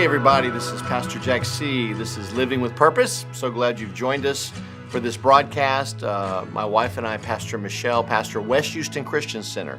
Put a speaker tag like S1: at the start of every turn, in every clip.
S1: Hey everybody, this is Pastor Jack C. This is Living with Purpose. So glad you've joined us for this broadcast. My wife and I, Pastor Michelle, pastor West Houston Christian Center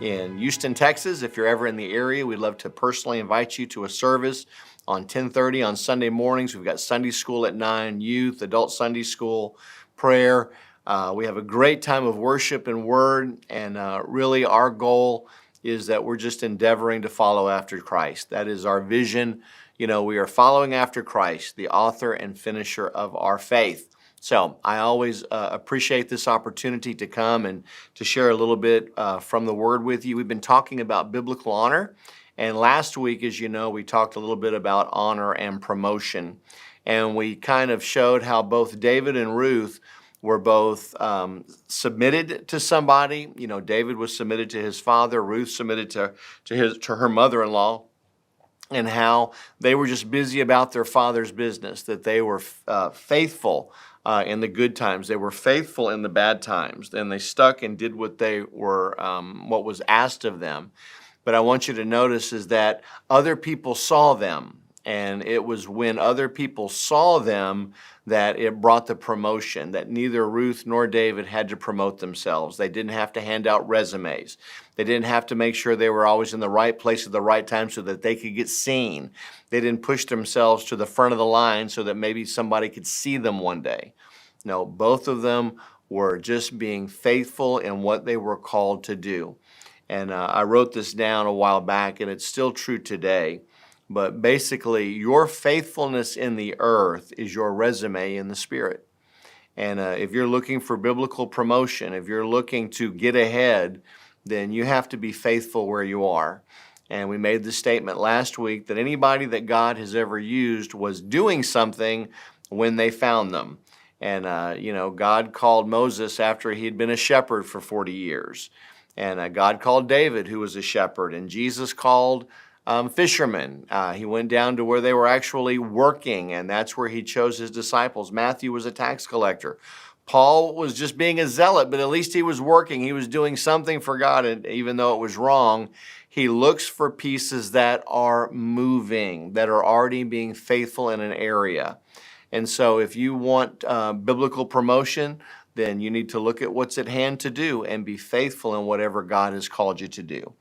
S1: in Houston, Texas. If you're ever in the area, we'd love to personally invite you to a service on 10:30 on Sunday mornings. We've got Sunday school at 9, youth, adult Sunday school, prayer. We have a great time of worship and word, and really our goal is that we're just endeavoring to follow after Christ. That is our vision. You know, we are following after Christ, the author and finisher of our faith. So I always appreciate this opportunity to come and to share a little bit from the Word with you. We've been talking about biblical honor. And last week, as you know, we talked a little bit about honor and promotion. And we kind of showed how both David and Ruth were both submitted to somebody. You know, David was submitted to his father, Ruth submitted to her mother-in-law, and how they were just busy about their father's business, that they were faithful in the good times. They were faithful in the bad times, and they stuck and did what they were, what was asked of them. But I want you to notice is that other people saw them, and it was when other people saw them that it brought the promotion, that neither Ruth nor David had to promote themselves. They didn't have to hand out resumes. They didn't have to make sure they were always in the right place at the right time so that they could get seen. They didn't push themselves to the front of the line so that maybe somebody could see them one day. No, both of them were just being faithful in what they were called to do. And I wrote this down a while back, and it's still true today. But basically, your faithfulness in the earth is your resume in the spirit. And if you're looking for biblical promotion, if you're looking to get ahead, then you have to be faithful where you are. And we made the statement last week that anybody that God has ever used was doing something when they found them. And, you know, God called Moses after he had been a shepherd for 40 years. And God called David, who was a shepherd. And Jesus called fishermen. He went down to where they were actually working, and that's where he chose his disciples. Matthew was a tax collector. Paul was just being a zealot, but at least he was working. He was doing something for God, and even though it was wrong, he looks for pieces that are moving, that are already being faithful in an area. And so if you want biblical promotion, then you need to look at what's at hand to do and be faithful in whatever God has called you to do.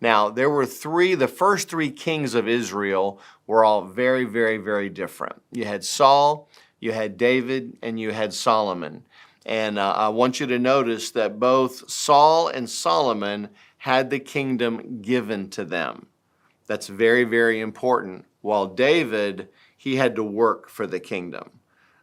S1: Now, there were the first three kings of Israel were all very, very, very different. You had Saul, you had David, and you had Solomon. And I want you to notice that both Saul and Solomon had the kingdom given to them. That's very, very important. While David, he had to work for the kingdom.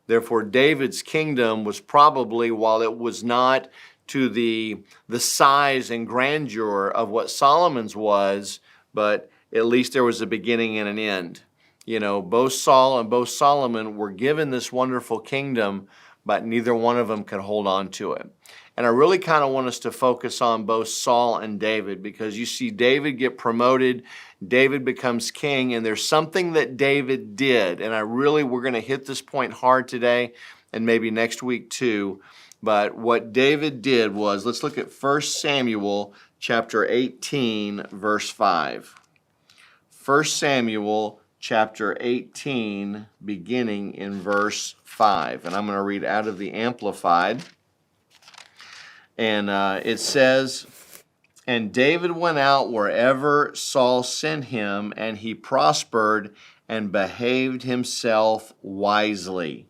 S1: Therefore, David's kingdom was probably, while it was not to the size and grandeur of what Solomon's was, but at least there was a beginning and an end. You know, both Saul and both Solomon were given this wonderful kingdom, but neither one of them could hold on to it. And I really kind of want us to focus on both Saul and David, because you see David get promoted, David becomes king, and there's something that David did, and we're going to hit this point hard today and maybe next week too. But what David did was, let's look at 1 Samuel chapter 18, verse 5. 1 Samuel chapter 18, beginning in verse 5. And I'm going to read out of the Amplified. And it says, "And David went out wherever Saul sent him, and he prospered and behaved himself wisely.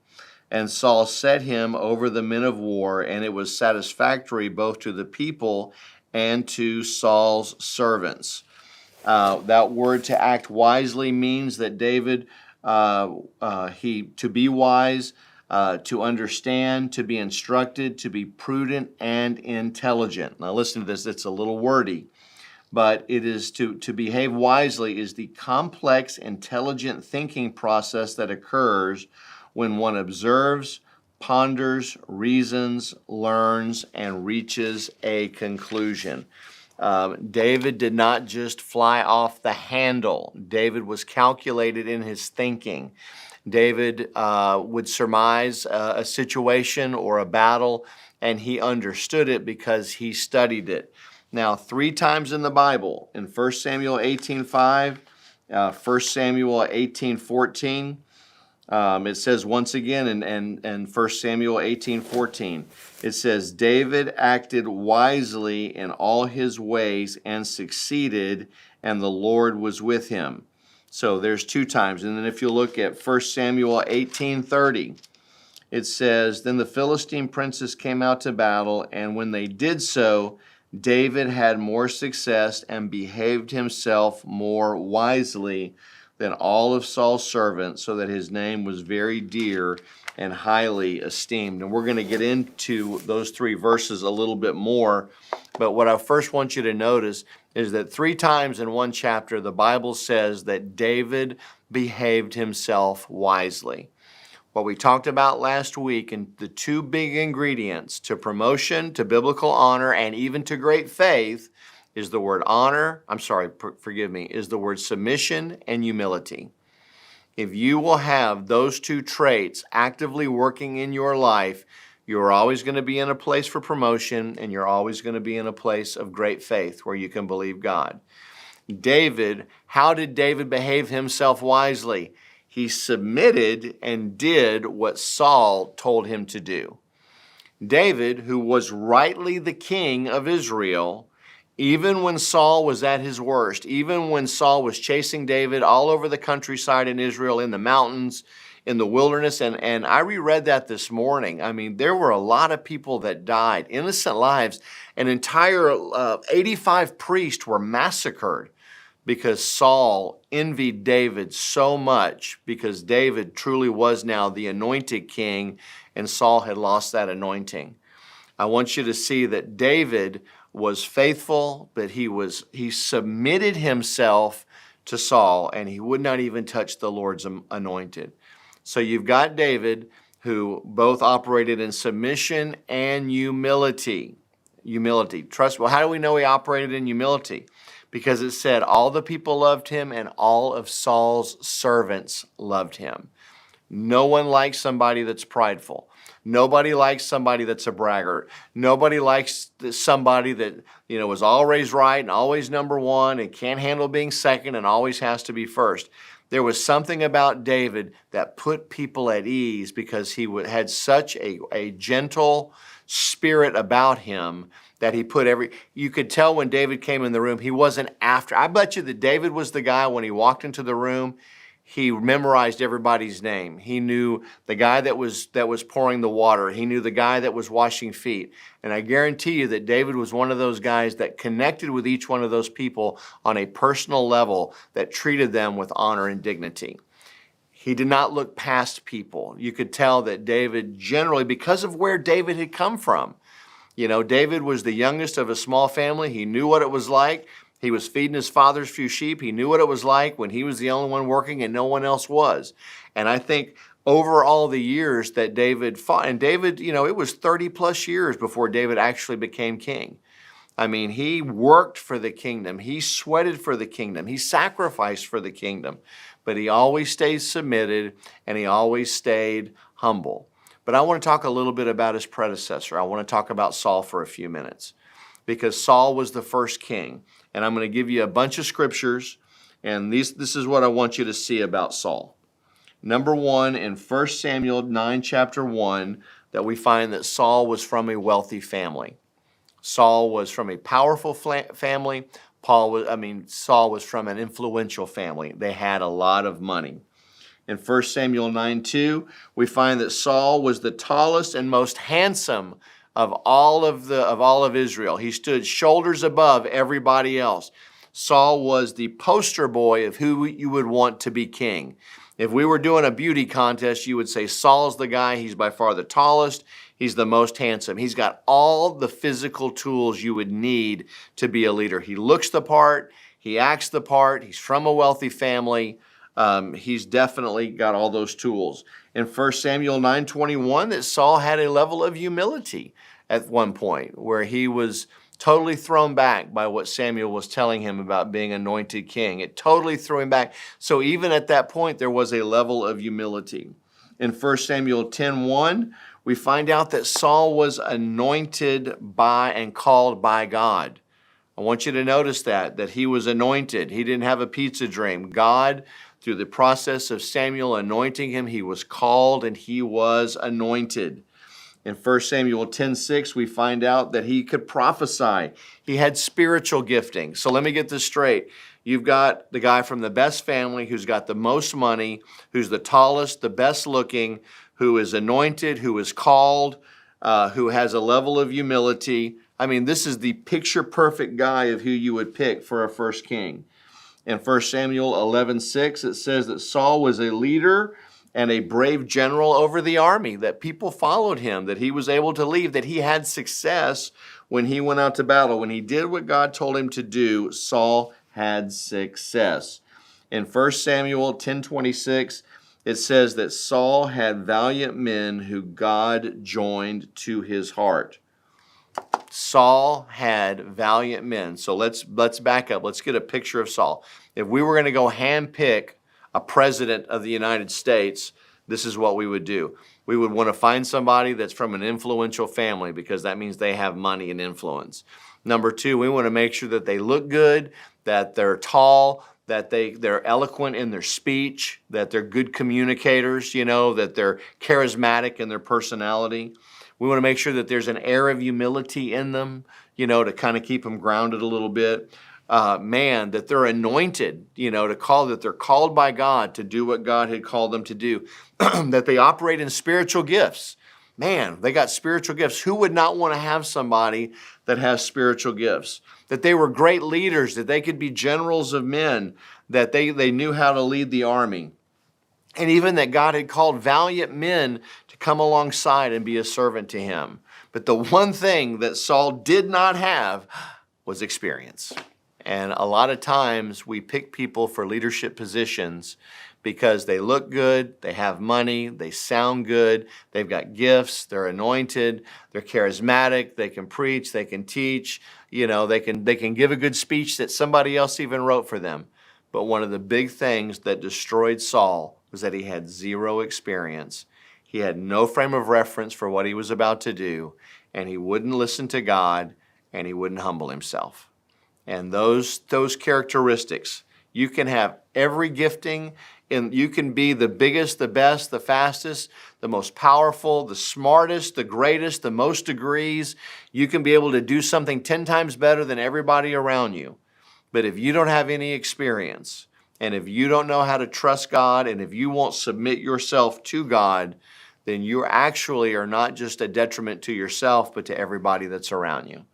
S1: And Saul set him over the men of war, and it was satisfactory both to the people and to Saul's servants." That word "to act wisely" means that David, to be wise, to understand, to be instructed, to be prudent and intelligent. Now listen to this, it's a little wordy, but it is to behave wisely is the complex, intelligent thinking process that occurs when one observes, ponders, reasons, learns, and reaches a conclusion. David did not just fly off the handle. David was calculated in his thinking. David would surmise a situation or a battle, and he understood it because he studied it. Now, 3 times in the Bible, in 1 Samuel 18:5, 1 Samuel 18:14. It says once again in 1 Samuel 18:14, it says, David acted wisely in all his ways and succeeded, and the Lord was with him. So there's 2 times. And then if you look at 1 Samuel 18:30, it says, Then the Philistine princes came out to battle, and when they did so, David had more success and behaved himself more wisely than all of Saul's servants, so that his name was very dear and highly esteemed. And we're going to get into those 3 verses a little bit more. But what I first want you to notice is that 3 times in one chapter, the Bible says that David behaved himself wisely. What we talked about last week, and the 2 big ingredients to promotion, to biblical honor, and even to great faith is the word is the word submission and humility. If you will have those 2 traits actively working in your life, you're always going to be in a place for promotion, and you're always going to be in a place of great faith where you can believe God. How did David behave himself wisely? He submitted and did what Saul told him to do. David, who was rightly the king of Israel, even when Saul was at his worst, even when Saul was chasing David all over the countryside in Israel, in the mountains, in the wilderness, and I reread that this morning. I mean, there were a lot of people that died, innocent lives. An entire 85 priests were massacred because Saul envied David so much, because David truly was now the anointed king, and Saul had lost that anointing. I want you to see that David was faithful, but he submitted himself to Saul, and he would not even touch the Lord's anointed. So you've got David, who both operated in submission and humility. Trust. Well, how do we know he operated in humility? Because it said all the people loved him and all of Saul's servants loved him. No one likes somebody that's prideful. Nobody likes somebody that's a braggart. Nobody likes somebody that, was always right and always number one and can't handle being second and always has to be first. There was something about David that put people at ease because he had such a gentle spirit about him that he put you could tell when David came in the room, he wasn't after. I bet you that David was the guy when he walked into the room, he memorized everybody's name. He knew the guy that was pouring the water. He knew the guy that was washing feet. And I guarantee you that David was one of those guys that connected with each one of those people on a personal level, that treated them with honor and dignity. He did not look past people. You could tell that David generally, because of where David had come from, David was the youngest of a small family. He knew what it was like. He was feeding his father's few sheep. He knew what it was like when he was the only one working and no one else was. And I think over all the years that David fought, and David, it was 30 plus years before David actually became king. I mean, he worked for the kingdom. He sweated for the kingdom. He sacrificed for the kingdom. But he always stayed submitted, and he always stayed humble. But I want to talk a little bit about his predecessor. I want to talk about Saul for a few minutes, because Saul was the first king. And I'm going to give you a bunch of scriptures, and this is what I want you to see about Saul. Number 1, in 1 Samuel 9, chapter 1, that we find that Saul was from a wealthy family. Saul was from a powerful family. Saul was from an influential family. They had a lot of money. In 1 Samuel 9:2, we find that Saul was the tallest and most handsome of all of Israel. He stood shoulders above everybody else. Saul was the poster boy of who you would want to be king. If we were doing a beauty contest, you would say Saul's the guy. He's by far the tallest. He's the most handsome. He's got all the physical tools you would need to be a leader. He looks the part. He acts the part. He's from a wealthy family. He's definitely got all those tools. In 1 Samuel 9:21, that Saul had a level of humility at one point where he was totally thrown back by what Samuel was telling him about being anointed king. It totally threw him back. So even at that point, there was a level of humility. In 1 Samuel 10:1, we find out that Saul was anointed by and called by God. I want you to notice that he was anointed. He didn't have a pizza dream. God, through the process of Samuel anointing him, he was called and he was anointed. In 1 Samuel 10:6, we find out that he could prophesy. He had spiritual gifting. So let me get this straight. You've got the guy from the best family who's got the most money, who's the tallest, the best looking, who is anointed, who is called, who has a level of humility. I mean, this is the picture-perfect guy of who you would pick for a first king. In 1 Samuel 11:6, it says that Saul was a leader and a brave general over the army, that people followed him, that he was able to lead, that he had success when he went out to battle. When he did what God told him to do, Saul had success. In 1 Samuel 10:26, it says that Saul had valiant men who God joined to his heart. Saul had valiant men. So let's back up. Let's get a picture of Saul. If we were going to go handpick a president of the United States, this is what we would do. We would want to find somebody that's from an influential family, because that means they have money and influence. Number two, we want to make sure that they look good, that they're tall, that they're eloquent in their speech, that they're good communicators, that they're charismatic in their personality. We want to make sure that there's an air of humility in them, to kind of keep them grounded a little bit. That they're anointed, that they're called by God to do what God had called them to do, that they operate in spiritual gifts. Man, they got spiritual gifts. Who would not want to have somebody that has spiritual gifts? That they were great leaders, that they could be generals of men, that they knew how to lead the army. And even that God had called valiant men to come alongside and be a servant to him. But the one thing that Saul did not have was experience. And a lot of times we pick people for leadership positions because they look good, they have money, they sound good, they've got gifts, they're anointed, they're charismatic, they can preach, they can teach, they can give a good speech that somebody else even wrote for them. But one of the big things that destroyed Saul was that he had zero experience. He had no frame of reference for what he was about to do, and he wouldn't listen to God, and he wouldn't humble himself. And those characteristics, you can have every gifting, and you can be the biggest, the best, the fastest, the most powerful, the smartest, the greatest, the most degrees. You can be able to do something 10 times better than everybody around you. But if you don't have any experience, and if you don't know how to trust God, and if you won't submit yourself to God, then you actually are not just a detriment to yourself, but to everybody that's around you.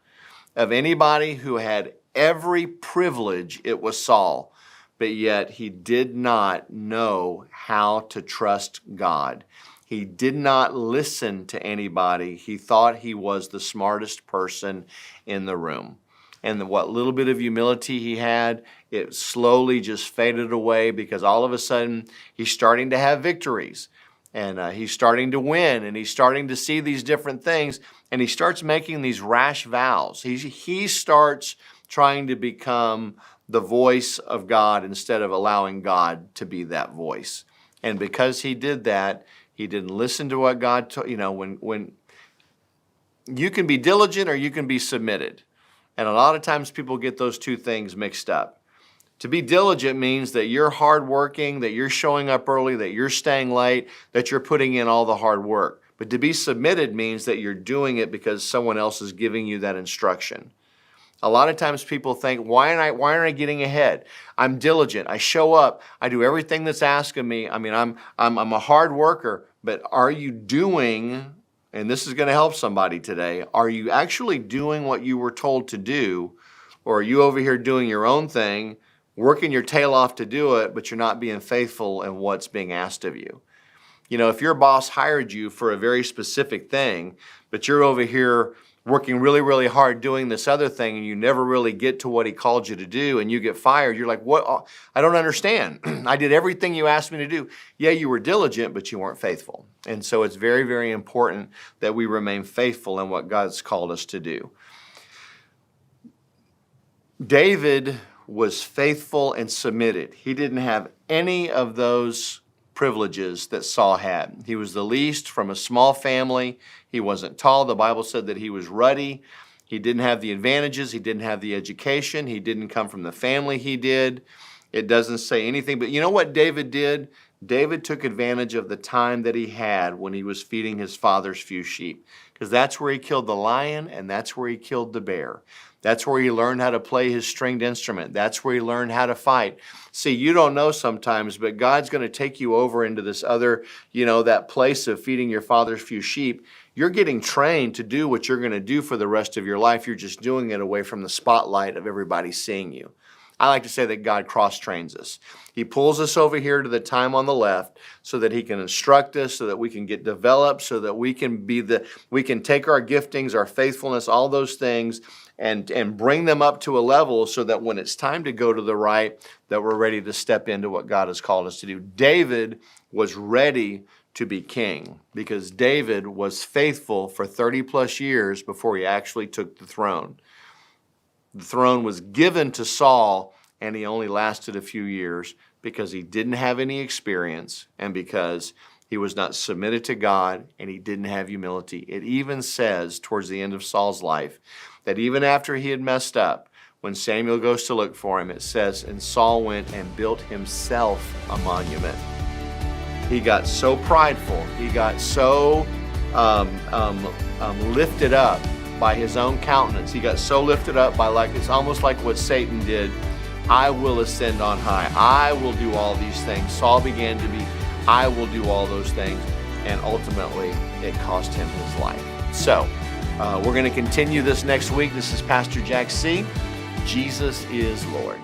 S1: Of anybody who had every privilege, it was Saul, but yet he did not know how to trust God. He did not listen to anybody. He thought he was the smartest person in the room. And what little bit of humility he had, it slowly just faded away, because all of a sudden he's starting to have victories. And he's starting to win, and he's starting to see these different things, and he starts making these rash vows. He starts trying to become the voice of God instead of allowing God to be that voice. And because he did that, he didn't listen to what God told. When you can be diligent or you can be submitted. And a lot of times people get those two things mixed up. To be diligent means that you're hardworking, that you're showing up early, that you're staying late, that you're putting in all the hard work. But to be submitted means that you're doing it because someone else is giving you that instruction. A lot of times people think, why aren't I getting ahead? I'm diligent. I show up. I do everything that's asked of me. I mean, I'm a hard worker. But are you doing, and this is going to help somebody today, are you actually doing what you were told to do? Or are you over here doing your own thing, working your tail off to do it, but you're not being faithful in what's being asked of you? If your boss hired you for a very specific thing, but you're over here working really, really hard doing this other thing, and you never really get to what he called you to do, and you get fired, you're like, what? I don't understand. I did everything you asked me to do. Yeah, you were diligent, but you weren't faithful. And so it's very, very important that we remain faithful in what God's called us to do. David was faithful and submitted. He didn't have any of those privileges that Saul had. He was the least from a small family. He wasn't tall. The Bible said that he was ruddy. He didn't have the advantages. He didn't have the education. He didn't come from the family he did. It doesn't say anything. But you know what David did? David took advantage of the time that he had when he was feeding his father's few sheep, because that's where he killed the lion and that's where he killed the bear. That's where he learned how to play his stringed instrument. That's where he learned how to fight. See, you don't know sometimes, but God's going to take you over into this other, that place of feeding your father's few sheep. You're getting trained to do what you're going to do for the rest of your life. You're just doing it away from the spotlight of everybody seeing you. I like to say that God cross-trains us. He pulls us over here to the time on the left so that he can instruct us, so that we can get developed, so that we can take our giftings, our faithfulness, all those things, and bring them up to a level so that when it's time to go to the right, that we're ready to step into what God has called us to do. David was ready to be king because David was faithful for 30 plus years before he actually took the throne. The throne was given to Saul, and he only lasted a few years because he didn't have any experience and because he was not submitted to God and he didn't have humility. It even says towards the end of Saul's life that even after he had messed up, when Samuel goes to look for him, it says, and Saul went and built himself a monument. He got so prideful. He got so lifted up by his own countenance. He got so lifted up by it's almost like what Satan did. I will ascend on high. I will do all these things. Saul began to be, I will do all those things. And ultimately, it cost him his life. So, we're going to continue this next week. This is Pastor Jack C. Jesus is Lord.